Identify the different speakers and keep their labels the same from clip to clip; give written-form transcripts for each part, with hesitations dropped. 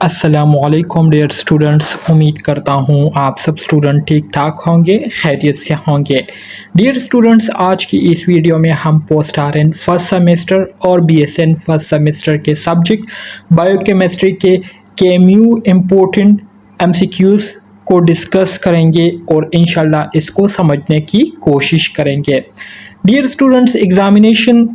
Speaker 1: अस्सलामुअलैकुम dear students, उम्मीद करता हूँ आप सब स्टूडेंट ठीक ठाक होंगे, खैरियत से होंगे। डियर स्टूडेंट्स, आज की इस वीडियो में हम पोस्ट आरएन फर्स्ट सेमेस्टर और बीएसएन फर्स्ट सेमेस्टर के सब्जेक्ट बायोकेमिस्ट्री के केम्यू इम्पोर्टेंट एमसीक्यूज़ को डिस्कस करेंगे और इंशाल्लाह इसको समझने की कोशिश करेंगे। Dear students, examination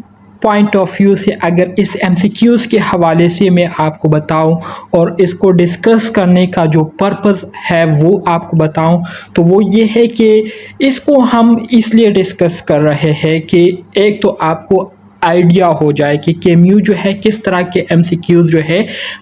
Speaker 1: point of view से अगर इस एमसीक्यूज़ के हवाले से मैं आपको बताऊं और इसको डिस्कस करने का जो पर्पस है वो आपको बताऊं, तो वो ये है कि इसको हम इसलिए डिस्कस कर रहे हैं कि एक तो आपको आइडिया हो जाए कि केम्यू जो है किस तरह के एमसीक्यूज़ जो है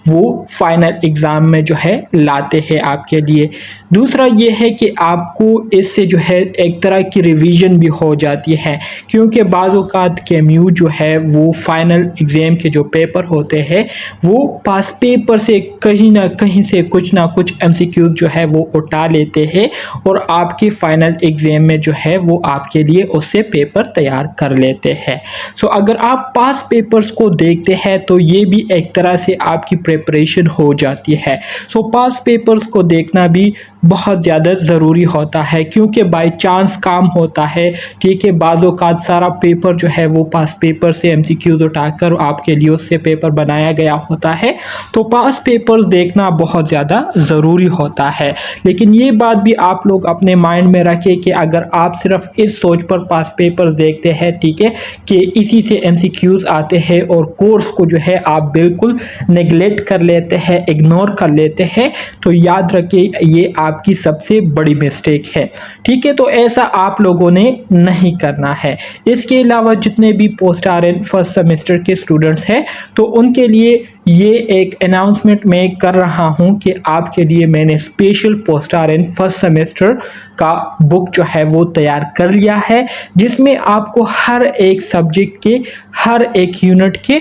Speaker 1: वो फाइनल एग्ज़ाम में जो है लाते हैं आपके लिए। दूसरा ये है कि आपको इससे जो है एक तरह की रिवीजन भी हो जाती है, क्योंकि बाज़ औक़ात केम्यू जो है वो फाइनल एग्ज़ाम के जो पेपर होते हैं वो पास पेपर से कहीं ना कहीं से कुछ ना कुछ एमसीक्यूज़ जो है वो उठा लेते हैं और आपके फाइनल एग्ज़ाम में जो है वो आपके लिए उससे पेपर तैयार कर लेते हैं। सो अगर आप पास पेपर्स को देखते हैं तो ये भी एक तरह से आपकी प्रिपरेशन हो जाती है। सो पास पेपर्स को देखना भी बहुत ज़्यादा ज़रूरी होता है, क्योंकि बाय चांस काम होता है, ठीक है। बाज़ औक़ात सारा पेपर जो है वो पास पेपर से एमसीक्यूज़ उठाकर आपके लिए उससे पेपर बनाया गया होता है, तो पास पेपर्स देखना बहुत ज़्यादा ज़रूरी होता है। लेकिन ये बात भी आप लोग अपने माइंड में रखें कि अगर आप सिर्फ इस सोच पर पास पेपर्स देखते हैं, ठीक है, कि इसी से एमसीक्यूज़ आते हैं और कोर्स को जो है आप बिल्कुल नेगलेक्ट कर लेते हैं, इग्नोर कर लेते हैं, तो याद रखिए ये आपकी सबसे बड़ी मिस्टेक है, ठीक है। तो ऐसा आप लोगों ने नहीं करना है। इसके अलावा जितने भी पोस्ट आरएन फर्स्ट सेमेस्टर के स्टूडेंट्स हैं, तो उनके लिए ये एक अनाउंसमेंट मैं कर रहा हूँ कि आपके लिए मैंने special post RN first semester का बुक जो है वो तैयार कर लिया है, जिसमें आपको हर एक सब्जेक्ट के हर एक यूनिट के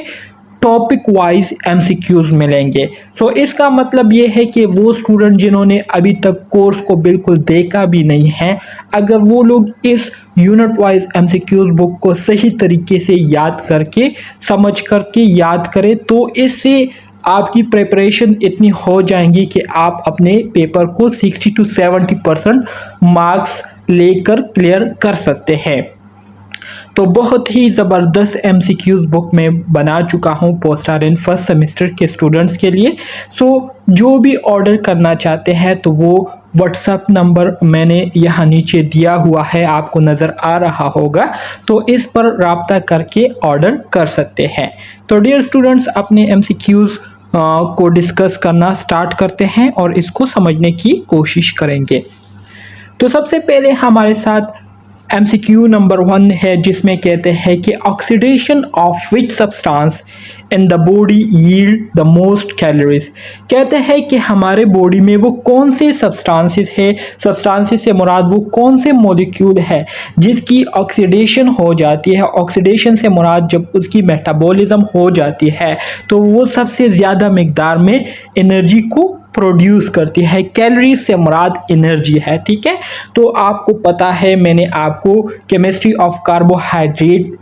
Speaker 1: टॉपिक वाइज एमसीक्यूज़ मिलेंगे। सो इसका मतलब ये है कि वो स्टूडेंट जिन्होंने अभी तक कोर्स को बिल्कुल देखा भी नहीं है, अगर वो लोग इस यूनिट वाइज एमसीक्यूज़ बुक को सही तरीके से याद करके समझ करके याद करें, तो इससे आपकी प्रिपरेशन इतनी हो जाएंगी कि आप अपने पेपर को 60 to 70% मार्क्स लेकर क्लियर कर सकते हैं। तो बहुत ही ज़बरदस्त एमसीक्यूज़ बुक में बना चुका हूँ पोस्ट आरएन फर्स्ट सेमेस्टर के स्टूडेंट्स के लिए। सो जो भी ऑर्डर करना चाहते हैं तो वो व्हाट्सएप नंबर मैंने यहाँ नीचे दिया हुआ है, आपको नज़र आ रहा होगा, तो इस पर रब्ता करके ऑर्डर कर सकते हैं। तो डियर स्टूडेंट्स, अपने एमसीक्यूज़ को डिस्कस करना स्टार्ट करते हैं और इसको समझने की कोशिश करेंगे। तो सबसे पहले हमारे साथ एमसीक्यू नंबर 1 है, जिसमें कहते हैं कि oxidation of which substance in the body yield the most calories. कहते हैं कि हमारे बॉडी में वो कौन से सब्सटेंसेस है, सब्सटेंसेस से मुराद वो कौन से मॉलिक्यूल है जिसकी ऑक्सीडेशन हो जाती है। ऑक्सीडेशन से मुराद जब उसकी मेटाबॉलिज्म हो जाती है तो वो सबसे ज़्यादा मिकदार में एनर्जी को प्रोड्यूस करती है। कैलोरीज से मुराद एनर्जी है, ठीक है। तो आपको पता है, मैंने आपको केमिस्ट्री ऑफ कार्बोहाइड्रेट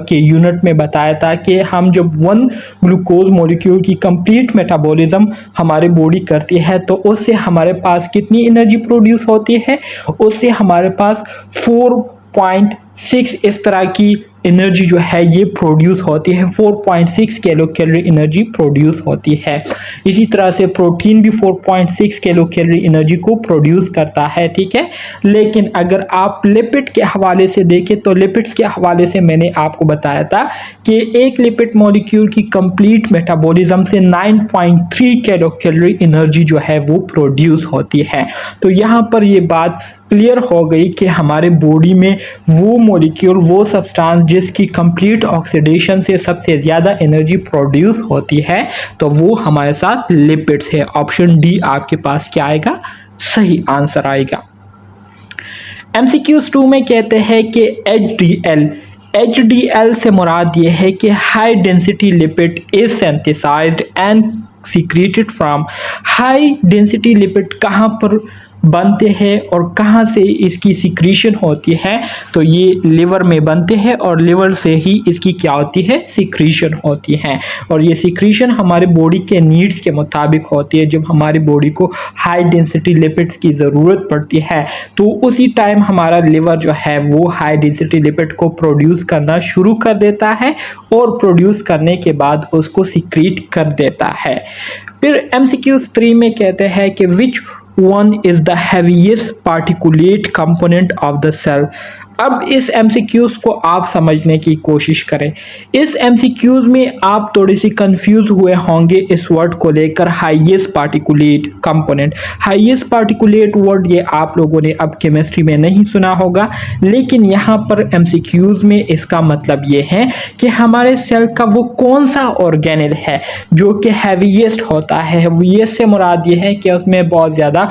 Speaker 1: के यूनिट में बताया था कि हम जब 1 ग्लूकोज मॉलिक्यूल की कंप्लीट मेटाबॉलिज्म हमारे बॉडी करती है तो उससे हमारे पास कितनी एनर्जी प्रोड्यूस होती है, उससे हमारे पास 4.6 इस तरह की एनर्जी जो है ये प्रोड्यूस होती है। 4.6 किलो कैलोरी एनर्जी प्रोड्यूस होती है। इसी तरह से प्रोटीन भी 4.6 किलो कैलोरी एनर्जी को प्रोड्यूस करता है, ठीक है। लेकिन अगर आप लिपिड के हवाले से देखें तो लिपिड्स के हवाले से मैंने आपको बताया था कि एक लिपिड मॉलिक्यूल की कंप्लीट मेटाबॉलिज्म से 9.3 किलो कैलोरी एनर्जी जो है वो प्रोड्यूस होती है। तो यहाँ पर ये बात क्लियर हो गई कि हमारे बॉडी में वो मॉलिक्यूल, वो सब्सटेंस जिसकी कंप्लीट ऑक्सीडेशन से सबसे ज़्यादा एनर्जी प्रोड्यूस होती है, तो वो हमारे साथ लिपिड्स है। ऑप्शन डी आपके पास क्या आएगा, सही आंसर आएगा। MCQ 2 में कहते हैं कि HDL से मुराद ये है कि high density lipid is synthesized and secreted from. High density lipid कहाँ पर बनते हैं और कहाँ से इसकी सिक्रीशन होती है, तो ये लिवर में बनते हैं और लिवर से ही इसकी क्या होती है, सिक्रीशन होती है। और ये सिक्रीशन हमारे बॉडी के नीड्स के मुताबिक होती है। जब हमारी बॉडी को हाई डेंसिटी लिपिड्स की ज़रूरत पड़ती है तो उसी टाइम हमारा लिवर जो है वो हाई डेंसिटी लिपिड को प्रोड्यूस करना शुरू कर देता है और प्रोड्यूस करने के बाद उसको सिक्रीट कर देता है। फिर MCQ 3 में कहते हैं कि which one is the heaviest particulate component of the cell. अब इस MCQs को आप समझने की कोशिश करें। इस MCQs में आप थोड़ी सी कंफ्यूज हुए होंगे इस वर्ड को लेकर, highest particulate component. Highest particulate word ये आप लोगों ने अब केमिस्ट्री में नहीं सुना होगा, लेकिन यहाँ पर MCQs में इसका मतलब ये है कि हमारे सेल का वो कौन सा ऑर्गेनेल है जो कि हैवीएस्ट होता है। हैवीएस्ट से मुराद ये है कि उसमें बहुत ज़्यादा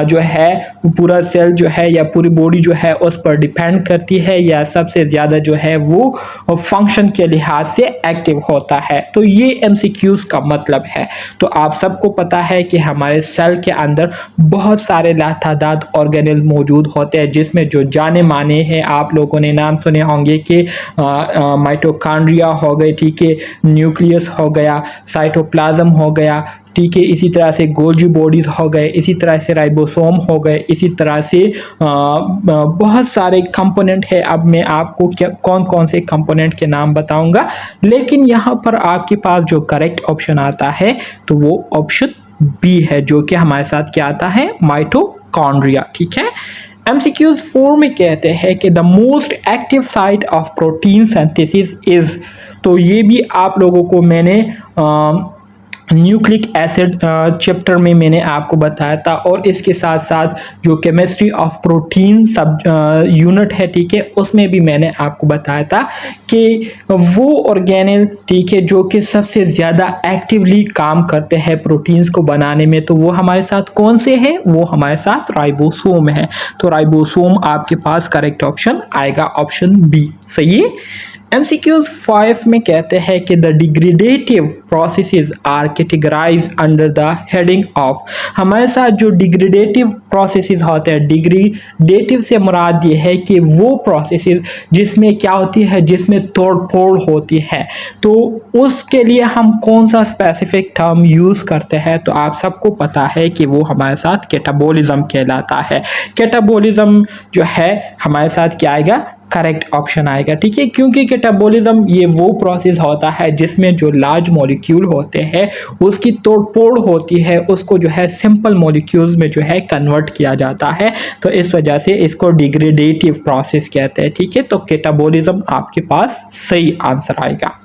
Speaker 1: जो है पूरा सेल जो है या पूरी बॉडी जो है उस पर डिपेंड करती है या सबसे ज़्यादा जो है वो फंक्शन के लिहाज से एक्टिव होता है। तो ये MCQs का मतलब है। तो आप सबको पता है कि हमारे सेल के अंदर बहुत सारे लातादाद ऑर्गेनेल मौजूद होते हैं, जिसमें जो जाने माने हैं आप लोगों ने नाम सुने होंगे कि माइटोकॉन्ड्रिया हो गए, ठीक है, न्यूक्लियस हो गया, साइटोप्लाज्म हो गया, ठीक है, इसी तरह से गोल्जी बॉडीज हो गए, इसी तरह से राइबोसोम हो गए, इसी तरह से बहुत सारे कंपोनेंट है। अब मैं आपको क्या कौन कौन से कंपोनेंट के नाम बताऊंगा, लेकिन यहाँ पर आपके पास जो करेक्ट ऑप्शन आता है तो वो ऑप्शन बी है, जो कि हमारे साथ क्या आता है, माइटोकॉन्ड्रिया। ठीक है। MCQs 4 में कहते हैं कि the most active site of protein synthesis is, तो ये भी आप लोगों को मैंने न्यूक्लिक एसिड चैप्टर में मैंने आपको बताया था, और इसके साथ साथ जो केमिस्ट्री ऑफ प्रोटीन सब यूनिट है, ठीक है, उसमें भी मैंने आपको बताया था कि वो ऑर्गेनेल, ठीक है, जो कि सबसे ज़्यादा एक्टिवली काम करते हैं प्रोटीन्स को बनाने में, तो वो हमारे साथ कौन से हैं, वो हमारे साथ राइबोसोम है। तो राइबोसोम आपके पास करेक्ट ऑप्शन आएगा, ऑप्शन बी सही है। MCQs 5 में कहते हैं कि the degradative processes are categorized under the heading of, हमारे साथ जो डिग्रेडेटिव प्रोसेसेस होते हैं, डिग्रेडेटिव से मुराद ये है कि वो प्रोसेसेस जिसमें क्या होती है, जिसमें तोड़ फोड़ होती है, तो उसके लिए हम कौन सा स्पेसिफिक टर्म यूज़ करते हैं, तो आप सबको पता है कि वो हमारे साथ कैटाबॉलिज्म कहलाता है। कैटाबॉलिज्म जो है हमारे साथ क्या आएगा, करेक्ट ऑप्शन आएगा। ठीक है, क्योंकि कैटाबॉलिज्म ये वो प्रोसेस होता है जिसमें जो लार्ज मॉलिक्यूल होते हैं उसकी तोड़फोड़ होती है, उसको जो है सिंपल मॉलिक्यूल्स में जो है कन्वर्ट किया जाता है, तो इस वजह से इसको डिग्रेडेटिव प्रोसेस कहते हैं। ठीक है, तो कैटाबॉलिज्म आपके पास सही आंसर आएगा।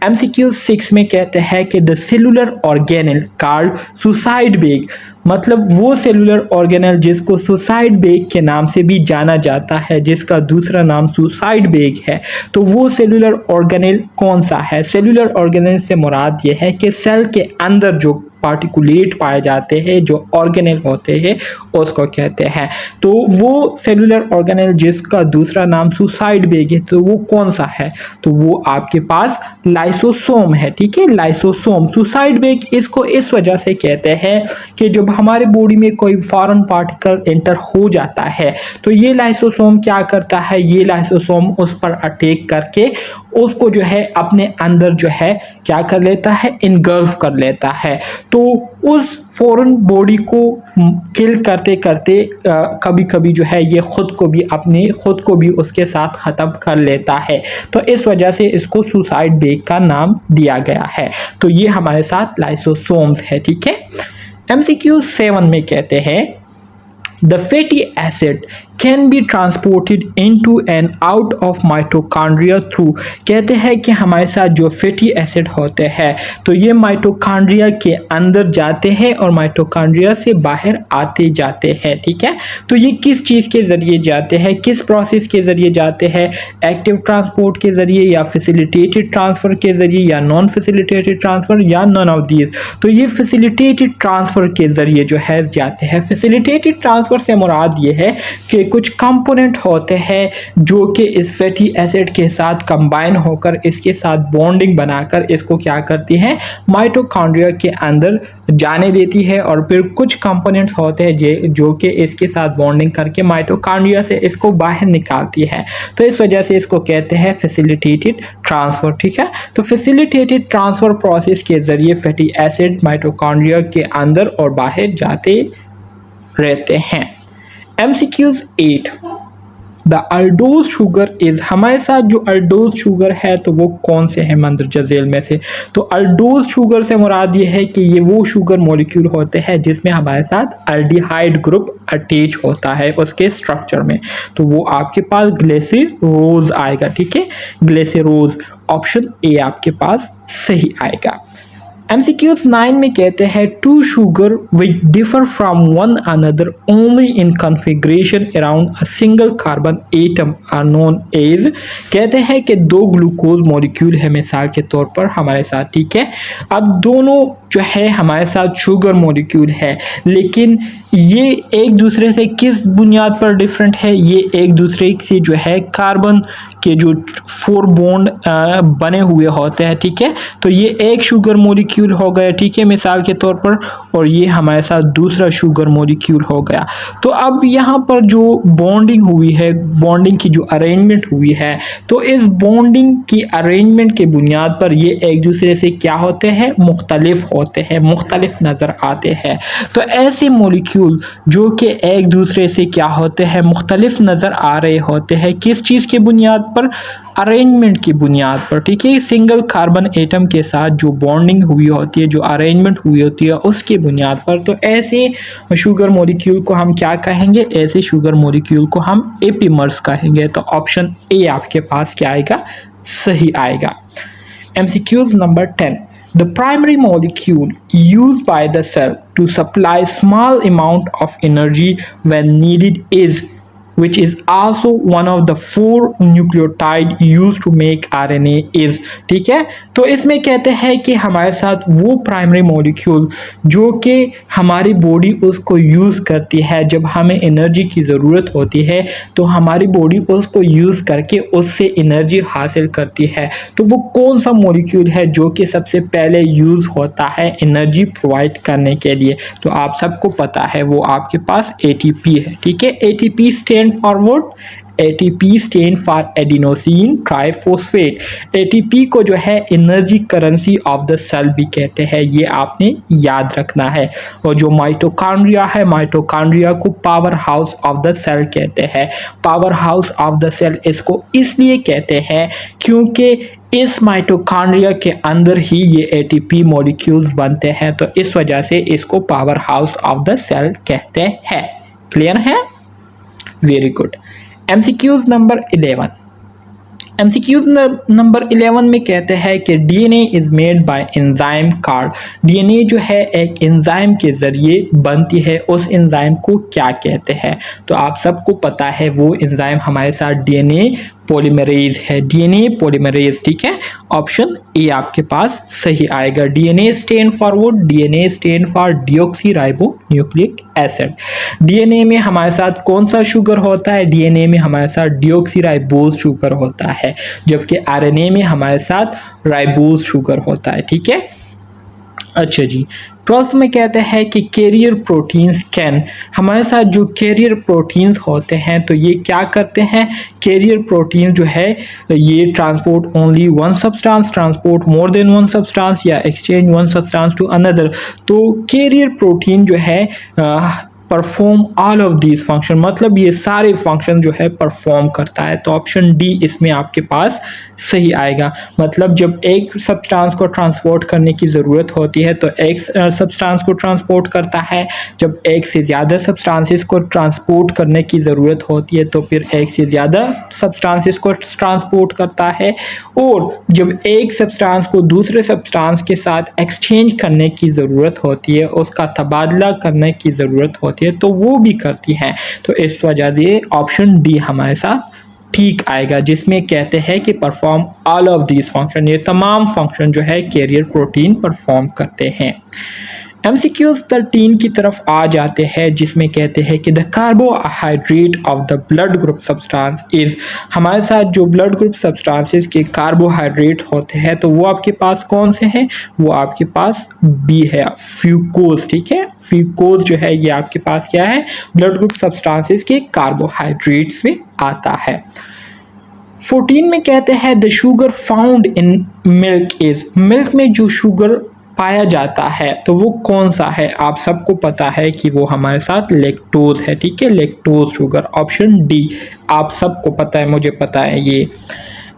Speaker 1: MCQ 6 में कहते हैं कि the cellular organelle called suicide bag, मतलब वो सेलुलर ऑर्गेनेल जिसको सुसाइड बेग के नाम से भी जाना जाता है, जिसका दूसरा नाम सुसाइड बेग है, तो वो सेलुलर ऑर्गेनेल कौन सा है। सेलुलर ऑर्गेनेल से मुराद ये है कि सेल के अंदर जो पार्टिकुलेट पाए जाते हैं, जो ऑर्गेनेल होते हैं, उसको कहते हैं। तो वो सेलुलर ऑर्गेनेल जिसका दूसरा नाम सुसाइड बेग है, तो वो कौन सा है, तो वो आपके पास लाइसोसोम है। ठीक है, लाइसोसोम। सुसाइड बेग इसको इस वजह से कहते हैं कि जब हमारे बॉडी में कोई फॉरेन पार्टिकल एंटर हो जाता है तो ये लाइसोसोम क्या करता है, ये लाइसोसोम उस पर अटैक करके उसको जो है अपने अंदर जो है क्या कर लेता है, इनगल्फ कर लेता है। तो उस फॉरेन बॉडी को किल करते करते कभी कभी जो है ये खुद को भी उसके साथ ख़त्म कर लेता है, तो इस वजह से इसको सुसाइड बेग का नाम दिया गया है। तो ये हमारे साथ लाइसोसोम्स है। ठीक है। MCQ 7 में कहते हैं the fatty acid can be transported into and out of mitochondria through, कहते हैं कि हमारे साथ जो फैटी एसिड होते हैं तो ये माइटोकॉन्ड्रिया के अंदर जाते हैं और माइटोकॉन्ड्रिया से बाहर आते जाते हैं। ठीक है, तो ये किस चीज़ के ज़रिए जाते हैं, किस प्रोसेस के ज़रिए जाते हैं, एक्टिव ट्रांसपोर्ट के ज़रिए या फैसिलिटेटेड ट्रांसफ़र के ज़रिए या नॉन फैसिलिटेटेड ट्रांसफ़र या नॉन ऑफ दीज। तो ये फैसिलिटेटेड ट्रांसफ़र के ज़रिए जो है जाते हैं। फैसिलिटेटेड ट्रांसफ़र से मुराद ये है कि कुछ कंपोनेंट होते हैं जो कि इस फैटी एसिड के साथ कंबाइन होकर इसके साथ बॉन्डिंग बनाकर इसको क्या करती हैं, माइटोकॉन्ड्रिया के अंदर जाने देती है, और फिर कुछ कंपोनेंट्स होते हैं जो कि इसके साथ बॉन्डिंग करके माइटोकॉन्ड्रिया से इसको बाहर निकालती है। तो इस वजह से इसको कहते हैं फैसिलिटेटेड ट्रांसफर। ठीक है, तो फैसिलिटेटेड ट्रांसफर प्रोसेस के जरिए फैटी एसिड माइटोकॉन्ड्रिया के अंदर और बाहर जाते रहते हैं। MCQs 8, द अल्डोज शुगर इज, हमारे साथ जो अल्डोज शुगर है तो वो कौन से हैं मंदरजा झेल में से? तो अल्डोज शुगर से मुराद ये है कि ये वो शुगर मॉलिक्यूल होते हैं जिसमें हमारे साथ एल्डिहाइड ग्रुप अटैच होता है उसके स्ट्रक्चर में, तो वो आपके पास ग्लिसरोज आएगा। ठीक है, ग्लिसरोज, ऑप्शन ए आपके पास सही आएगा। MCQs 9 में कहते हैं two sugar which differ from one another only in configuration around a single carbon atom are known as, कहते हैं कि दो ग्लूकोज मॉलिक्यूल है मिसाल के तौर पर हमारे साथ। ठीक है, अब दोनों जो है हमारे साथ शुगर मॉलिक्यूल है, लेकिन ये एक दूसरे से किस बुनियाद पर डिफरेंट है? ये एक दूसरे से जो है कार्बन के जो 4 बॉन्ड बने हुए होते हैं। ठीक है, तो ये एक शुगर मॉलिक्यूल हो गया, ठीक है, मिसाल के तौर पर, और ये हमारे साथ दूसरा शुगर मॉलिक्यूल हो गया। तो अब यहाँ पर जो बॉन्डिंग हुई है, बॉन्डिंग की जो अरेंजमेंट हुई है, तो इस बॉन्डिंग की अरेंजमेंट के बुनियाद पर ये एक दूसरे से क्या होते हैं, मुख्तलिफ होते हैं, मुख्तलिफ नज़र आते हैं। तो ऐसे मॉलिक्यूल जो कि एक दूसरे से क्या होते हैं, मुख्तलिफ नज़र आ रहे होते हैं, किस चीज़ के बुनियाद पर? अरेंजमेंट की बुनियाद पर। ठीक है, सिंगल कार्बन एटम के साथ जो बॉन्डिंग हुई होती है, जो अरेंजमेंट हुई होती है, उसके बुनियाद पर। तो ऐसे शुगर मॉलिक्यूल को हम क्या कहेंगे? ऐसे शुगर मॉलिक्यूल को हम एपीमर्स कहेंगे। तो ऑप्शन ए आपके पास क्या आएगा, सही आएगा। MCQs number 10, the primary molecule used by the cell to supply small amount of energy when needed is, which is also one of the 4 nucleotide used to make RNA is। ठीक है, तो इसमें कहते हैं कि हमारे साथ वो प्राइमरी मॉलिक्यूल जो कि हमारी बॉडी उसको यूज़ करती है जब हमें एनर्जी की ज़रूरत होती है, तो हमारी बॉडी उसको यूज़ करके उससे एनर्जी हासिल करती है। तो वो कौन सा मॉलिक्यूल है जो कि सबसे पहले यूज़ होता है एनर्जी प्रोवाइड करने के लिए? तो आप सबको पता है वो आपके पास ATP है। ठीक है, ATP stand forward, ATP stand for adenosine triphosphate. ATP को जो है energy currency of the cell भी कहते हैं, ये आपने याद रखना है। और जो माइटोकॉन्ड्रिया है, माइटोकॉन्ड्रिया को power house of the cell कहते हैं। Power house of the cell इसको इसलिए कहते हैं क्योंकि इस माइटोकॉन्ड्रिया के अंदर ही ये ATP मॉलिक्यूल्स बनते हैं, तो इस वजह से इसको power house of the cell कहते हैं। क्लियर है? Very good. MCQs number 11, MCQs number 11 में कहते हैं कि DNA is made by enzyme called, DNA जो है एक एंजाइम के ज़रिए बनती है, उस एंजाइम को क्या कहते हैं? तो आप सबको पता है वो एंजाइम हमारे साथ DNA पॉलीमरेज है, DNA पॉलीमरेज। ठीक है, ऑप्शन ए आपके पास सही आएगा। DNA stand forward, DNA stand for deoxy ribo nucleic acid. DNA में हमारे साथ कौन सा शुगर होता है? DNA में हमारे साथ डीऑक्सी राइबोज शुगर होता है, जबकि RNA में हमारे साथ राइबोज शुगर होता है। ठीक है, अच्छा जी। 12 में कहते हैं कि कैरियर प्रोटीन्स कैन, हमारे साथ जो कैरियर प्रोटीन्स होते हैं तो ये क्या करते हैं? कैरियर प्रोटीन जो है ये transport only one substance, transport more than one substance, या exchange one substance to another. तो कैरियर प्रोटीन जो है perform all of these function, मतलब ये सारे फंक्शन जो है परफॉर्म करता है। तो ऑप्शन डी इसमें आपके पास सही आएगा। मतलब जब एक सब्सटेंस को ट्रांसपोर्ट करने की ज़रूरत होती है तो एक सब्सटेंस को ट्रांसपोर्ट करता है, जब एक से ज़्यादा सब्सटेंसेस को ट्रांसपोर्ट करने की ज़रूरत होती है तो फिर एक से ज़्यादा सब्सटेंसेस को ट्रांसपोर्ट करता है, और जब एक सब्सटेंस को दूसरे सब्सटेंस के साथ एक्सचेंज करने की ज़रूरत होती है, उसका तबादला करने की ज़रूरत होती है, तो वो भी करती हैं। तो इस वजह से ऑप्शन डी हमारे साथ ठीक आएगा, जिसमें कहते हैं कि perform all of these function, ये तमाम फंक्शन जो है कैरियर प्रोटीन परफॉर्म करते हैं। MCQs 13 की तरफ आ जाते हैं, जिसमें कहते हैं कि the carbohydrate of the blood group substance is, हमारे साथ जो ब्लड ग्रुप सब्सटेंसेस के कार्बोहाइड्रेट होते हैं तो वो आपके पास कौन से हैं, वो आपके पास बी है, फ्यूकोज। ठीक है, फ्यूकोज जो है ये आपके पास क्या है, ब्लड ग्रुप सब्सटेंसेस के कार्बोहाइड्रेट्स में आता है। 14 में कहते हैं the sugar found in milk is, milk में जो शुगर पाया जाता है तो वो कौन सा है, आप सबको पता है कि वो हमारे साथ लैक्टोज है। ठीक है, लैक्टोज शुगर, ऑप्शन डी, आप सबको पता है, मुझे पता है ये।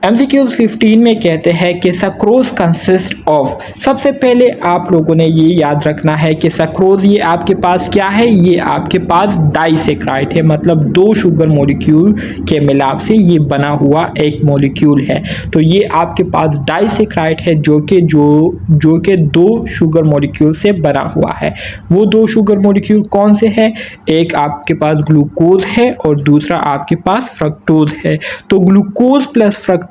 Speaker 1: MCQs 15 में कहते हैं कि सक्रोज कंसिस्ट ऑफ, सबसे पहले आप लोगों ने ये याद रखना है कि सक्रोज ये आपके पास क्या है, ये आपके पास डाइसेक्राइड है, मतलब दो शुगर मॉलिक्यूल के मिलाप से ये बना हुआ एक मॉलिक्यूल है। तो ये आपके पास डाइसेक्राइड है जो कि दो शुगर मॉलिक्यूल से बना हुआ है। वो दो शुगर मॉलिक्यूल कौन से हैं, एक आपके पास ग्लूकोज है और दूसरा आपके पास फ्रक्टोज है। तो ग्लूकोज प्लस फ्रक्टोज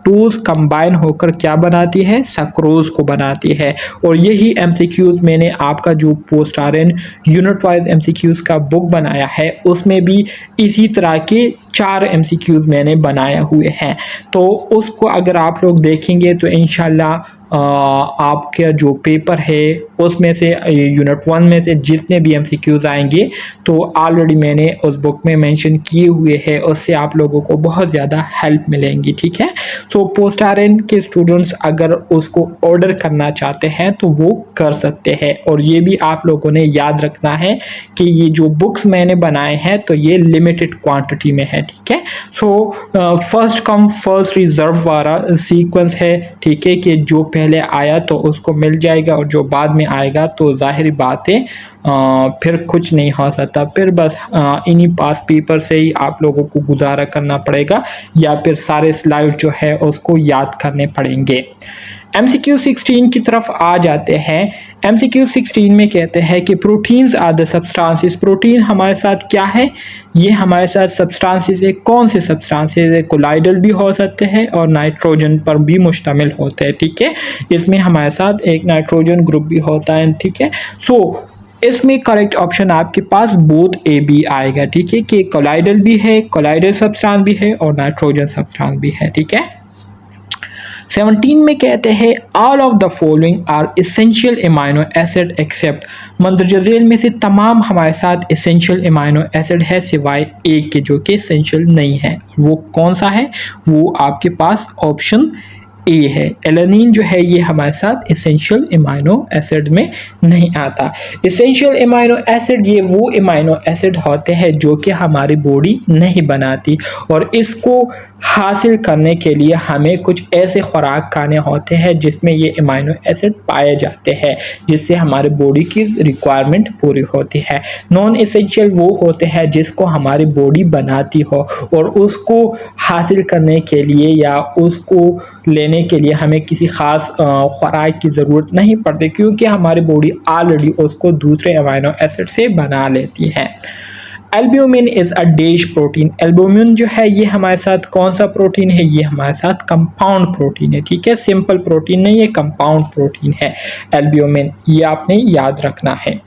Speaker 1: कंबाइन होकर क्या बनाती है, सक्रोज को बनाती है। और यही MCQs मैंने आपका जो post RN unit wise MCQs का बुक बनाया है उसमें भी इसी तरह के 4 MCQs मैंने बनाए हुए हैं। तो उसको अगर आप लोग देखेंगे तो इंशाल्लाह आपका जो पेपर है उसमें से यूनिट 1 में से जितने भी MCQs आएंगे तो ऑलरेडी मैंने उस बुक में मेंशन किए हुए हैं, उससे आप लोगों को बहुत ज़्यादा हेल्प मिलेंगी। ठीक है, सो पोस्ट RN के स्टूडेंट्स अगर उसको ऑर्डर करना चाहते हैं तो वो कर सकते हैं। और ये भी आप लोगों ने याद रखना है कि ये जो बुक्स मैंने बनाए हैं तो ये लिमिटेड क्वांटिटी में है। ठीक है, so first come first reserve वाला सीक्वेंस है। ठीक है, कि जो पहले आया तो उसको मिल जाएगा और जो बाद में आएगा तो जाहिर बात है फिर कुछ नहीं हो सकता, फिर बस इन्हीं पास पेपर से ही आप लोगों को गुजारा करना पड़ेगा या फिर सारे स्लाइड जो है उसको याद करने पड़ेंगे। MCQ 16 की तरफ आ जाते हैं। MCQ 16 में कहते हैं कि proteins are the substances, protein हमारे साथ क्या है, ये हमारे साथ सब्सटेंसेस है। कौन से सब्सटेंसेस है, कोलाइडल भी हो सकते हैं और नाइट्रोजन पर भी मुश्तमिल होते हैं। ठीक है, इसमें हमारे साथ एक नाइट्रोजन ग्रुप भी होता है। ठीक है, सो इसमें करेक्ट ऑप्शन आपके पास बोथ ए बी आएगा। ठीक है, कि कोलाइडल भी है, कोलाइडल सब्सटेंस भी है और नाइट्रोजन सब्सटेंस भी है। ठीक है, 17 में कहते हैं all of the following are essential amino acid except, मंदरजा झेल में से तमाम हमारे साथ एसेंशियल एमाइनो एसिड है सिवाय एक के जो कि एसेंशियल नहीं है। वो कौन सा है, वो आपके पास ऑप्शन ए है। एलेनिन जो है ये हमारे साथ एसेंशियल एमाइनो एसिड में नहीं आता। एसेंशियल एमाइनो एसिड ये वो एमाइनो एसिड होते हैं जो कि हमारी बॉडी नहीं बनाती और इसको हासिल करने के लिए हमें कुछ ऐसे खुराक खाने होते हैं जिसमें ये एमाइनो एसिड पाए जाते हैं, जिससे हमारे बॉडी की रिक्वायरमेंट पूरी होती है। नॉन एसेंशियल वो होते हैं जिसको हमारी बॉडी बनाती हो और उसको हासिल करने के लिए या उसको लेने के लिए हमें किसी ख़ास खुराक की ज़रूरत नहीं पड़ती, क्योंकि हमारी बॉडी ऑलरेडी उसको दूसरे अमाइनो एसिड से बना लेती है। Albumin is a dash protein, albumin जो है ये हमारे साथ कौन सा प्रोटीन है, ये हमारे साथ कंपाउंड प्रोटीन है। ठीक है, सिंपल प्रोटीन नहीं है, कंपाउंड प्रोटीन है एल्ब्यूमिन, ये आपने याद रखना है।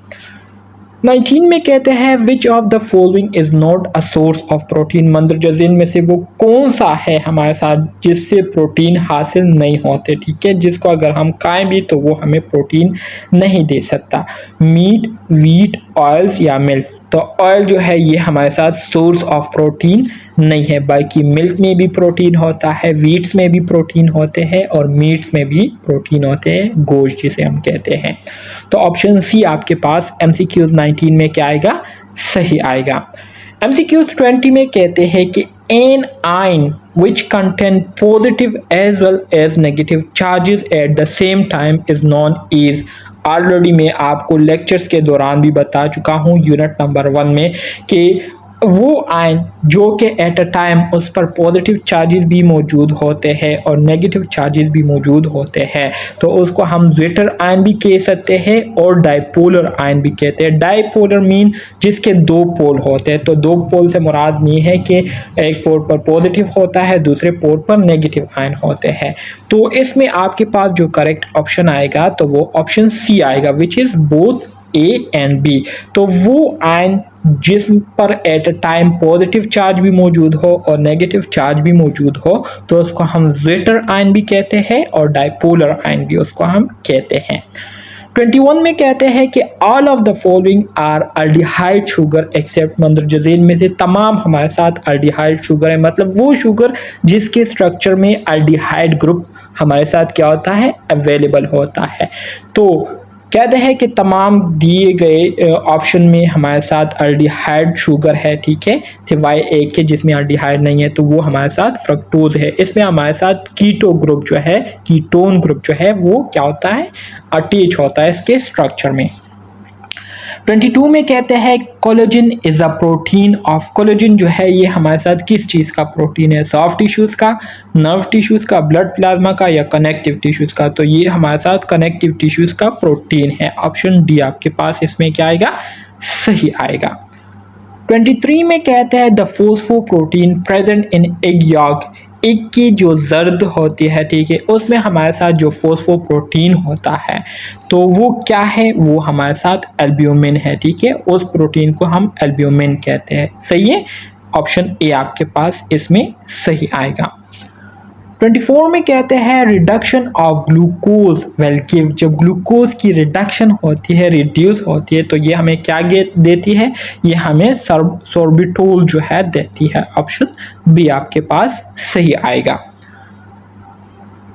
Speaker 1: 19 में कहते हैं which of the following is not a source of protein, मंदरजा झेल में से वो कौन सा है हमारे साथ जिससे प्रोटीन हासिल नहीं होते। ठीक है, जिसको अगर हम खाएं भी तो वो हमें प्रोटीन नहीं दे सकता। मीट, वीट, ऑयल्स या मिल्क, तो ऑयल जो है ये हमारे साथ सोर्स ऑफ प्रोटीन नहीं है, बल्कि मिल्क में भी प्रोटीन होता है, वीट्स में भी प्रोटीन होते हैं और मीट्स में भी प्रोटीन होते हैं, गोश्त जिसे हम कहते हैं। तो ऑप्शन सी आपके पास MCQs 19 में क्या आएगा, सही आएगा। MCQs 20 में कहते हैं कि an ion which contain positive as well as negative charges at the same time is known as, already मैं आपको लेक्चर्स के दौरान भी बता चुका हूँ यूनिट नंबर 1 में कि वो आयन जो कि एट अ टाइम उस पर पॉजिटिव चार्जेस भी मौजूद होते हैं और नेगेटिव चार्जेस भी मौजूद होते हैं, तो उसको हम ज्वेटर आयन भी कह सकते हैं और डाइपोलर आयन भी कहते हैं। डाइपोलर मीन जिसके दो पोल होते हैं, तो दो पोल से मुराद नहीं है कि एक पोल पर पॉजिटिव होता है दूसरे पोल पर नेगेटिव आयन होते हैं। तो इसमें आपके पास जो करेक्ट ऑप्शन आएगा तो वो ऑप्शन सी आएगा, which is both A and B. तो वो आयन जिस पर at a time positive charge भी मौजूद हो और नेगेटिव चार्ज भी मौजूद हो तो उसको हम ज़्विटर आयन भी कहते हैं और डाइपोलर आयन भी उसको हम कहते हैं। 21 में कहते हैं कि all of the following are aldehyde sugar except मंदरजज़ील में से तमाम हमारे साथ अल्डिहाइड शुगर है, मतलब वो शुगर जिसके स्ट्रक्चर में अल्डिहाइड ग्रुप हमारे साथ क्या होता है, अवेलेबल होता है। तो कहते हैं कि तमाम दिए गए ऑप्शन में हमारे साथ अल्डिहाइड शुगर है, ठीक है, सिवाय एक के जिसमें अल्डिहाइड नहीं है, तो वो हमारे साथ फ्रक्टोज है। इसमें हमारे साथ कीटो ग्रुप जो है, कीटोन ग्रुप जो है वो क्या होता है, अटैच होता है इसके स्ट्रक्चर में। 22 में कहते हैं collagen is a protein of, collagen जो है ये हमारे साथ किस चीज़ का प्रोटीन है, सॉफ्ट टिश्यूज़ का, नर्व टिश्यूज़ का, ब्लड प्लाज्मा का या कनेक्टिव टिश्यूज़ का। तो ये हमारे साथ कनेक्टिव टिश्यूज़ का प्रोटीन है। ऑप्शन डी आपके पास इसमें क्या आएगा, सही आएगा। 23 में कहते हैं the phosphoprotein present in egg York, egg की जो जर्द होती है, ठीक है, उसमें हमारे साथ जो फोस्फोप्रोटीन होता है तो वो क्या है, वो हमारे साथ एल्ब्यूमिन है, ठीक है, उस प्रोटीन को हम एल्ब्यूमिन कहते हैं। सही है, ऑप्शन ए आपके पास इसमें सही आएगा। 24 में कहते हैं reduction of glucose well give, जब ग्लूकोज की रिडक्शन होती है, रिड्यूस होती है, तो ये हमें क्या देती है, ये हमें सोर्बिटोल जो है देती है। ऑप्शन बी आपके पास सही आएगा।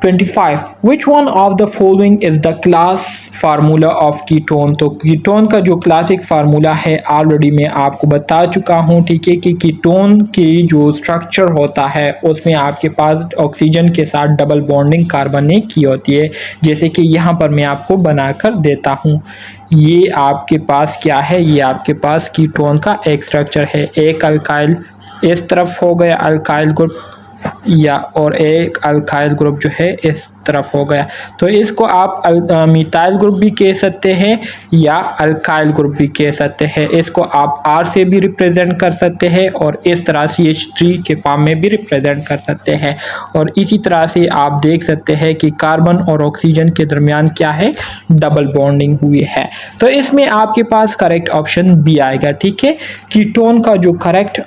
Speaker 1: 25 विच one of the following is the class formula of ketone, तो कीटोन का जो क्लासिक फार्मूला है ऑलरेडी मैं आपको बता चुका हूँ, ठीक है, कि कीटोन की जो स्ट्रक्चर होता है उसमें आपके पास ऑक्सीजन के साथ डबल बॉन्डिंग कार्बन ने की होती है, जैसे कि यहाँ पर मैं आपको बनाकर देता हूँ। ये आपके पास क्या है, ये आपके पास कीटोन का एक स्ट्रक्चर है, एक अल्काइल इस तरफ हो गया अल्काइल ग्रुप या और एक अल्काइल ग्रुप जो है इस तरफ हो गया, तो इसको आप मिथाइल ग्रुप भी कह सकते हैं या अल्काइल ग्रुप भी कह सकते हैं। इसको आप R से भी रिप्रेजेंट कर सकते हैं और इस तरह CH3 के फॉर्म में भी रिप्रेजेंट कर सकते हैं। और इसी तरह से आप देख सकते हैं कि कार्बन और ऑक्सीजन के दरमियान क्या है, डबल बॉन्डिंग हुई है। तो इसमें आपके पास करेक्ट ऑप्शन बी आएगा, ठीक है। कीटोन का जो करेक्ट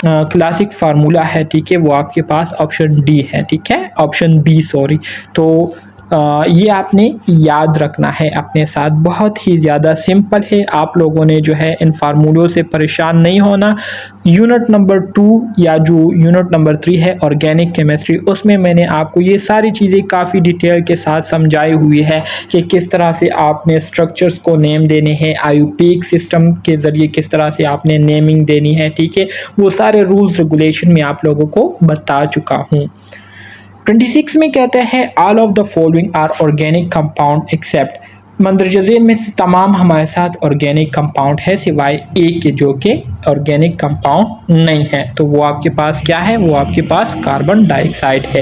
Speaker 1: क्लासिक फार्मूला है, ठीक है, वो आपके पास ऑप्शन डी है, ठीक है, ऑप्शन बी सॉरी। तो ये आपने याद रखना है अपने साथ, बहुत ही ज़्यादा सिंपल है, आप लोगों ने जो है इन फार्मूलों से परेशान नहीं होना। यूनिट नंबर 2 या जो यूनिट नंबर 3 है ऑर्गेनिक केमिस्ट्री, उसमें मैंने आपको ये सारी चीज़ें काफ़ी डिटेल के साथ समझाई हुई है कि किस तरह से आपने स्ट्रक्चर्स को नेम देने हैं, आईयूपीएसी सिस्टम के ज़रिए किस तरह से आपने नेमिंग देनी है, ठीक है, वो सारे रूल्स रेगुलेशन में आप लोगों को बता चुका हूँ। 26 में कहते हैं all of the following are organic compound except, मंदरजज़ील में से तमाम हमारे साथ ऑर्गेनिक कंपाउंड है सिवाय एक के जो कि ऑर्गेनिक कंपाउंड नहीं है। तो वो आपके पास क्या है, वो आपके पास कार्बन डाइऑक्साइड है।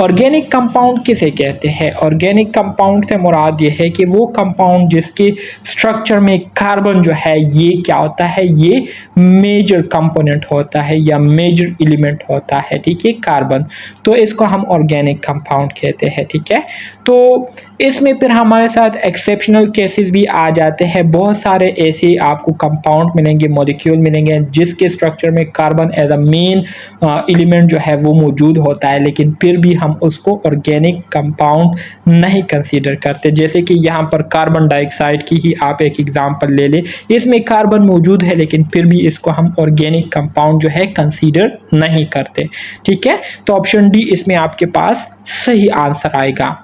Speaker 1: ऑर्गेनिक कंपाउंड किसे कहते हैं, ऑर्गेनिक कंपाउंड से मुराद ये है कि वो कंपाउंड जिसके स्ट्रक्चर में कार्बन जो है ये क्या होता है, ये मेजर कंपोनेंट होता है या मेजर एलिमेंट होता है, ठीक है, कार्बन, तो इसको हम ऑर्गेनिक कंपाउंड कहते हैं, ठीक है। तो इसमें फिर हमारे साथ एक्सेप्शनल केसेस भी आ जाते हैं, बहुत सारे ऐसे आपको कंपाउंड मिलेंगे, मॉलिक्यूल मिलेंगे जिसके स्ट्रक्चर में carbon as a main element जो है वो मौजूद होता है, लेकिन फिर भी हम उसको ऑर्गेनिक कंपाउंड नहीं कंसीडर करते। जैसे कि यहाँ पर कार्बन डाइऑक्साइड की ही आप एक एग्जांपल ले लें, इसमें कार्बन मौजूद है लेकिन फिर भी इसको हम ऑर्गेनिक कंपाउंड जो है कंसीडर नहीं करते, ठीक है। तो ऑप्शन डी इसमें आपके पास सही आंसर आएगा।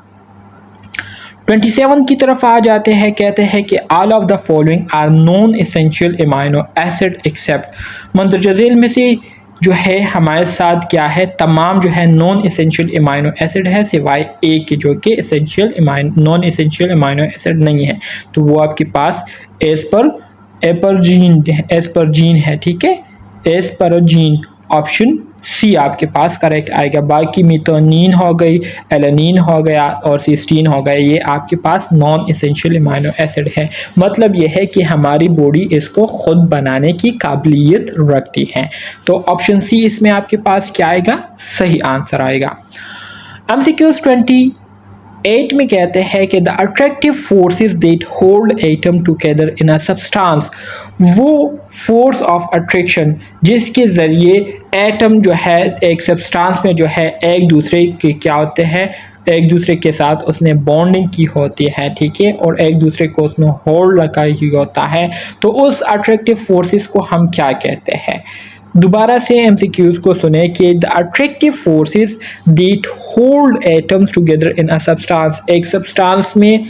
Speaker 1: 27 की तरफ आ जाते हैं, कहते हैं कि all of the following are non essential amino acid except, मंदरजज़ील में से जो है हमारे साथ क्या है, तमाम जो है नॉन एसेंशियल अमीनो एसिड है सिवाय एक के जो कि नॉन एसेंशियल अमीनो एसिड नहीं है। तो वो आपके पास एस्परजीन है, ठीक है, एस्परजीन, ऑप्शन सी आपके पास करेक्ट आएगा। बाकी मेथोनीन हो गई, एलेनिन हो गया और सिस्टीन हो गया, ये आपके पास नॉन एसेंशियल अमीनो एसिड है। मतलब ये है कि हमारी बॉडी इसको खुद बनाने की काबिलियत रखती है। तो ऑप्शन सी इसमें आपके पास क्या आएगा, सही आंसर आएगा। MCQs 20 8 में कहते हैं कि the attractive forces that hold atom together in a substance, वो फोर्स ऑफ अट्रैक्शन जिसके ज़रिए एटम जो है एक सब्सटेंस में जो है एक दूसरे के क्या होते हैं, एक दूसरे के साथ उसने बॉन्डिंग की होती है, ठीक है, और एक दूसरे को उसने होल्ड रखा ही होता है। तो उस अट्रैक्टिव फोर्सेस को हम क्या कहते हैं? दोबारा से एमसीक्यूज को सुने कि the attractive forces that hold atoms together in a substance, एक सब्सटेंस में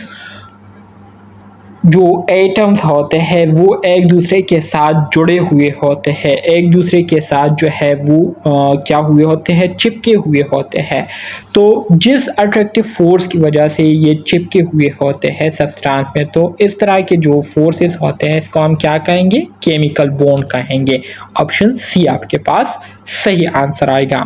Speaker 1: जो एटम्स होते हैं वो एक दूसरे के साथ जुड़े हुए होते हैं, एक दूसरे के साथ जो है वो क्या हुए होते हैं, चिपके हुए होते हैं। तो जिस अट्रैक्टिव फोर्स की वजह से ये चिपके हुए होते हैं सब्सटेंस में, तो इस तरह के जो फोर्सेस होते हैं इसको हम क्या कहेंगे? केमिकल बॉन्ड कहेंगे। ऑप्शन सी आपके पास सही आंसर आएगा।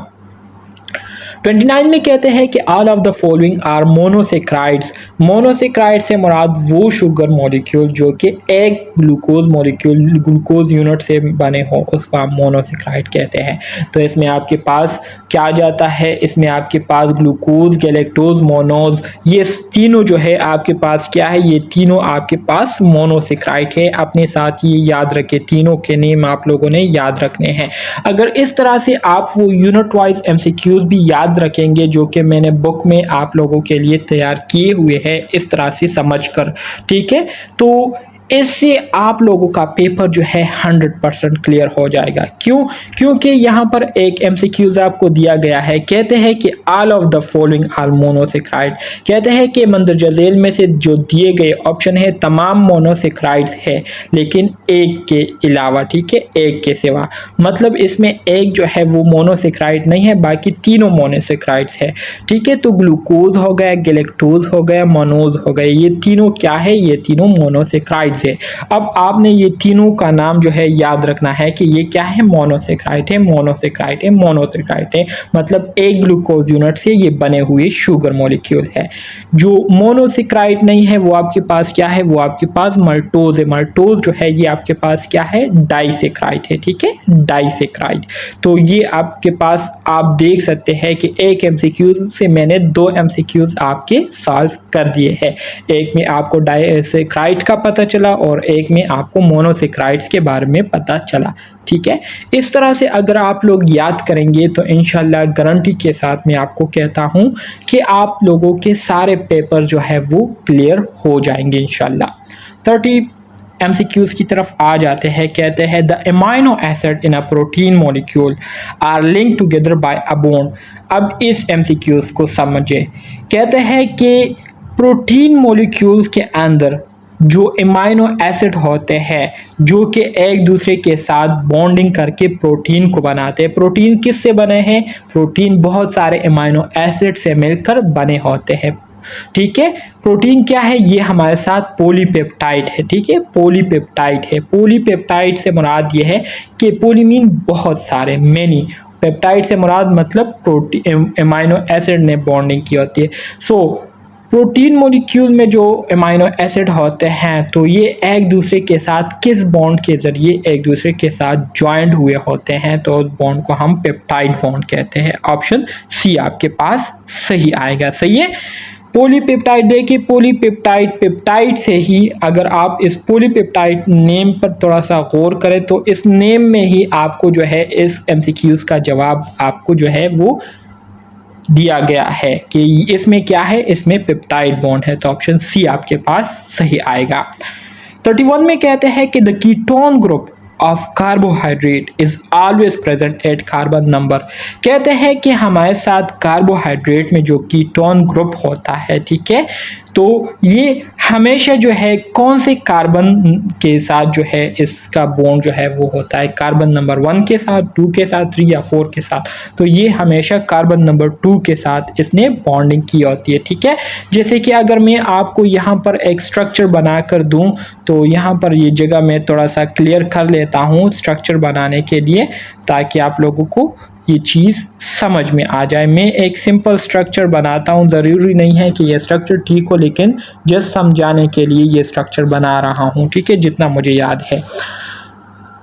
Speaker 1: 29 में कहते हैं कि all of the following are monosaccharides. Monosaccharide से मुराद वो शुगर मॉलिक्यूल जो कि एक ग्लूकोज मॉलिक्यूल, ग्लूकोज यूनिट से बने हो, उसको हम मोनोसेक्राइड कहते हैं। तो इसमें आपके पास क्या जाता है? इसमें आपके पास ग्लूकोज, गैलेक्टोज, मोनोज, ये तीनों जो है आपके पास क्या है? ये तीनों आपके पास मोनोसेक्राइड है। अपने साथ ये याद रखें, तीनों के नेम आप लोगों ने याद रखने हैं। अगर इस तरह से आप वो यूनिट वाइज एमसीक्यूज भी याद रखेंगे जो कि मैंने बुक में आप लोगों के लिए तैयार किए हुए हैं, इस तरह से समझकर, ठीक है, तो इससे आप लोगों का पेपर जो है 100% क्लियर हो जाएगा। क्यों? क्योंकि यहाँ पर एक एमसीक्यूज आपको दिया गया है, कहते हैं कि all of the following are monosaccharide, कहते हैं कि मंदरजा झेल में से जो दिए गए ऑप्शन है तमाम मोनोसेक्राइड्स है, लेकिन एक के अलावा, ठीक है, एक के सिवा। मतलब इसमें एक जो है वो मोनोसेक्राइड नहीं है, बाकी तीनों मोनोसेक्राइड्स है, ठीक है। तो ग्लूकोज हो गया, गैलेक्टोज हो गया, मोनोज हो गए, ये तीनों क्या है? ये तीनों मोनोसेक्राइड से। अब आपने ये तीनों का नाम जो है याद रखना है कि ये क्या है? मोनोसेक्राइड है, मोनोसेक्राइड है, मोनोसेक्राइड है, मतलब एक ग्लूकोज यूनिट से ये बने हुए शुगर मॉलिक्यूल है। जो मोनोसेक्राइड नहीं है वो आपके पास क्या है? वो आपके पास मल्टोज है। मल्टोज जो है ये आपके पास क्या है? डाइसेक्राइड है, ठीक है, डाइसेक्राइड। तो ये आपके पास आप देख सकते हैं कि एक एमसीक्यूज से मैंने 2 एमसीक्यूज आपके सॉल्व कर दिए हैं। एक में आपको डाइसेक्राइड का पता चला और एक में आपको मोनोसेक्राइड्स के बारे में पता चला, ठीक है। इस तरह से अगर आप लोग याद करेंगे तो इंशाल्लाह गारंटी के साथ मैं आपको कहता हूं कि आप लोगों के सारे पेपर जो है वो क्लियर हो जाएंगे इंशाल्लाह। 30 एमसीक्यूज की तरफ आ जाते हैं। कहते हैं the amino acid in a protein molecule are link together by a bond. अब इस एमसीक्यूज को समझे। कहते हैं कि प्रोटीन मॉलिक्यूल्स के अंदर जो अमाइनो एसिड होते हैं जो कि एक दूसरे के साथ बॉन्डिंग करके प्रोटीन को बनाते हैं। प्रोटीन किससे बने हैं? प्रोटीन बहुत सारे अमाइनो एसिड से मिलकर बने होते हैं, ठीक है। प्रोटीन क्या है? ये हमारे साथ पॉलीपेप्टाइड है, ठीक है, पॉलीपेप्टाइड है। पॉलीपेप्टाइड से मुराद ये है कि पॉलीमीन बहुत सारे, मेनी, पेप्टाइड से मुराद मतलब प्रोटीन अमाइनो एसिड ने बॉन्डिंग की होती है। सो प्रोटीन मॉलिक्यूल में जो अमाइनो एसिड होते हैं तो ये एक दूसरे के साथ किस बॉन्ड के ज़रिए एक दूसरे के साथ ज्वाइंट हुए होते हैं? तो उस बॉन्ड को हम पेप्टाइड बॉन्ड कहते हैं। ऑप्शन सी आपके पास सही आएगा। सही है। पॉलीपेप्टाइड, देखिए पॉलीपेप्टाइड, पेप्टाइड से ही, अगर आप इस पॉलीपेप्टाइड नेम पर थोड़ा सा गौर करें तो इस नेम में ही आपको जो है इस एमसीक्यूज का जवाब आपको जो है वो दिया गया है कि इसमें क्या है? इसमें पेप्टाइड बॉन्ड है। तो ऑप्शन सी आपके पास सही आएगा। 31 में कहते हैं कि the ketone group of carbohydrate is always present at carbon number. कहते हैं कि हमारे साथ कार्बोहाइड्रेट में जो कीटोन ग्रुप होता है, ठीक है, तो ये हमेशा जो है कौन से कार्बन के साथ जो है इसका बॉन्ड जो है वो होता है? कार्बन नंबर 1 के साथ, 2 के साथ, 3 या 4 के साथ। तो ये हमेशा कार्बन नंबर 2 के साथ इसने बॉन्डिंग की होती है, ठीक है। जैसे कि अगर मैं आपको यहाँ पर एक स्ट्रक्चर बना कर दूँ तो यहाँ पर ये जगह मैं थोड़ा सा क्लियर कर लेता हूँ स्ट्रक्चर बनाने के लिए, ताकि आप लोगों को ये चीज़ समझ में आ जाए। मैं एक सिंपल स्ट्रक्चर बनाता हूँ, ज़रूरी नहीं है कि ये स्ट्रक्चर ठीक हो, लेकिन जस्ट समझाने के लिए ये स्ट्रक्चर बना रहा हूँ, ठीक है, जितना मुझे याद है।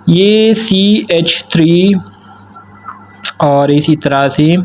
Speaker 1: ये CH3 और इसी तरह से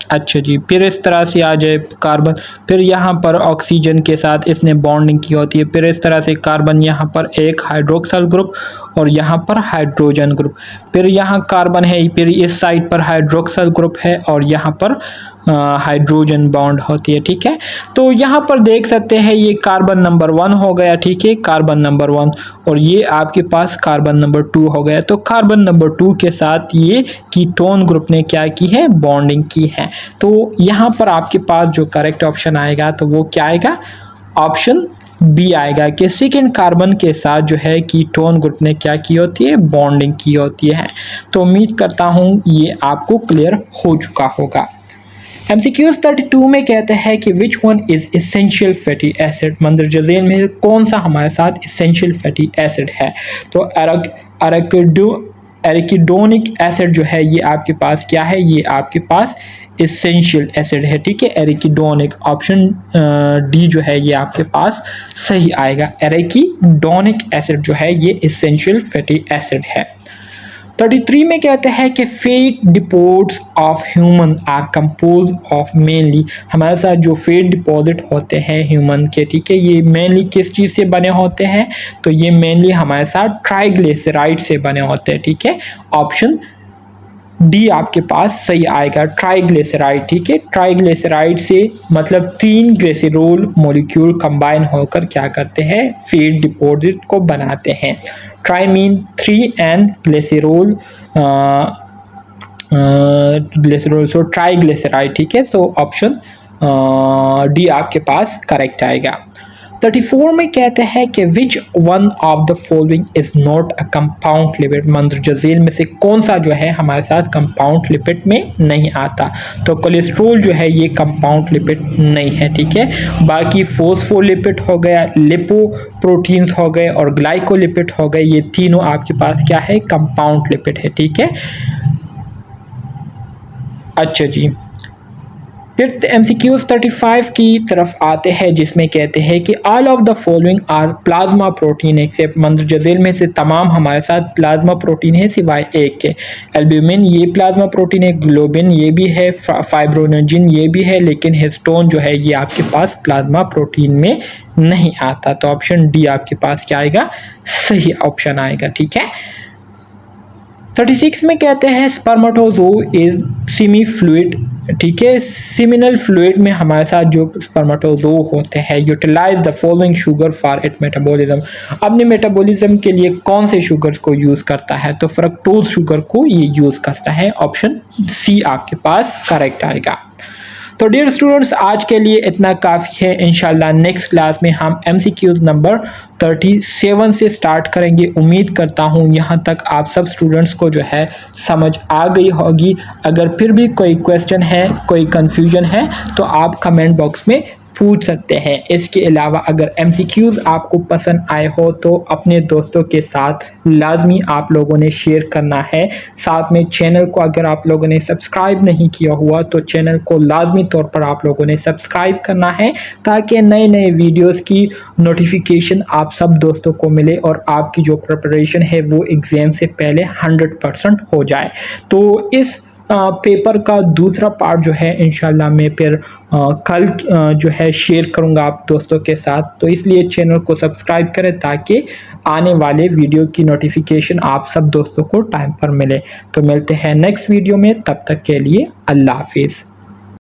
Speaker 1: अच्छा जी, फिर इस तरह से आ जाए कार्बन, फिर यहाँ पर ऑक्सीजन के साथ इसने बॉन्डिंग की होती है, फिर इस तरह से कार्बन यहाँ पर एक हाइड्रोक्सल ग्रुप और यहाँ पर हाइड्रोजन ग्रुप, फिर यहाँ कार्बन है, फिर इस साइड पर हाइड्रोक्सल ग्रुप है और यहाँ पर हाइड्रोजन बॉन्ड होती है। ठीक है, तो यहाँ पर देख सकते हैं ये कार्बन नंबर 1 हो गया। ठीक है, कार्बन नंबर 1 और ये आपके पास कार्बन नंबर 2 हो गया। तो कार्बन नंबर 2 के साथ ये कीटोन ग्रुप ने क्या की है, बॉन्डिंग की है। तो यहाँ पर आपके पास जो करेक्ट ऑप्शन आएगा तो वो क्या आएगा, ऑप्शन बी आएगा कि सेकेंड कार्बन के साथ जो है कीटोन ग्रुप ने क्या की होती है, बॉन्डिंग की होती है। तो उम्मीद करता हूँ ये आपको क्लियर हो चुका होगा। MCQs 32 में कहते हैं कि which one is essential fatty acid, मंदरजा ज़ेल में कौन सा हमारे साथ इसेंशियल फैटी एसिड है। तो एरिकिडोनिक एसिड जो है ये आपके पास क्या है, ये आपके पास इसेंशियल एसिड है। ठीक है, एरिकिडोनिक, ऑप्शन डी जो है ये आपके पास सही आएगा। एरिकिडोनिक एसिड जो है ये इसेंशियल फैटी एसिड है। 33 में कहते हैं कि fat deposits of human are compose of mainly, हमारे साथ जो फैट डिपॉजिट होते हैं ह्यूमन के, ठीक है, ये मेनली किस चीज़ से बने होते हैं, तो ये मेनली हमारे साथ ट्राइग्लिसराइड से बने होते हैं। ठीक है, ऑप्शन डी आपके पास सही आएगा, ट्राइग्लिसराइड। ठीक है, ट्राइग्लिसराइड से मतलब 3 ग्लिसरॉल मॉलिक्यूल कंबाइन होकर क्या करते हैं, फैट डिपॉजिट को बनाते हैं। ट्राइमीन 3N ग्लिसरॉल ग्लिसरॉल, सो ट्राइग्लिसराइड। ठीक है, सो ऑप्शन डी आपके पास करेक्ट आएगा। 34 में कहते हैं कि which one of the following is not a compound lipid, मंदरजा ज़ेल में से कौन सा जो है हमारे साथ कंपाउंड लिपिड में नहीं आता। तो कोलेस्ट्रॉल जो है ये कंपाउंड लिपिड नहीं है। ठीक है, बाकी फॉस्फोलिपिड हो गया, लिपोप्रोटीन्स हो गए और ग्लाइकोलिपिड हो गए, ये तीनों आपके पास क्या है, कंपाउंड लिपिड है। ठीक है, अच्छा जी, फिर MCQs 35 की तरफ आते हैं जिसमें कहते हैं कि all of the following are plasma protein except, मंदरजा ज़ेल में से तमाम हमारे साथ प्लाज्मा प्रोटीन है सिवाय एक के। एल्ब्यूमिन ये प्लाज्मा प्रोटीन है, ग्लोबिन ये भी है, फाइब्रोनोजिन ये भी है, लेकिन हिस्टोन जो है ये आपके पास प्लाज्मा प्रोटीन में नहीं आता। तो ऑप्शन डी आपके पास क्या आएगा, सही ऑप्शन आएगा। ठीक है, 36 में कहते हैं स्पर्मेटोजोआ इज सेमी फ्लूइड। ठीक है, सीमिनल फ्लूइड में हमारे साथ जो स्पर्मेटोजोआ होते हैं utilize the following sugar for it metabolism, अपने मेटाबॉलिज्म के लिए कौन से शुगर को यूज़ करता है, तो फ्रक्टोज शुगर को ये यूज़ करता है। ऑप्शन सी आपके पास करेक्ट आएगा। तो डियर स्टूडेंट्स आज के लिए इतना काफ़ी है। इंशाल्लाह नेक्स्ट क्लास में हम MCQs नंबर 37 से स्टार्ट करेंगे। उम्मीद करता हूँ यहाँ तक आप सब स्टूडेंट्स को जो है समझ आ गई होगी। अगर फिर भी कोई क्वेश्चन है, कोई कन्फ्यूजन है तो आप कमेंट बॉक्स में पूछ सकते हैं। इसके अलावा अगर MCQs आपको पसंद आए हो तो अपने दोस्तों के साथ लाजमी आप लोगों ने शेयर करना है। साथ में चैनल को अगर आप लोगों ने सब्सक्राइब नहीं किया हुआ तो चैनल को लाजमी तौर पर आप लोगों ने सब्सक्राइब करना है ताकि नए नए वीडियोस की नोटिफिकेशन आप सब दोस्तों को मिले और आपकी जो प्रिपरेशन है वो एग्ज़ाम से पहले 100% हो जाए। तो इस पेपर का दूसरा पार्ट जो है इंशाल्लाह मैं फिर कल जो है शेयर करूंगा आप दोस्तों के साथ। तो इसलिए चैनल को सब्सक्राइब करें ताकि आने वाले वीडियो की नोटिफिकेशन आप सब दोस्तों को टाइम पर मिले। तो मिलते हैं नेक्स्ट वीडियो में, तब तक के लिए अल्लाह हाफिज़।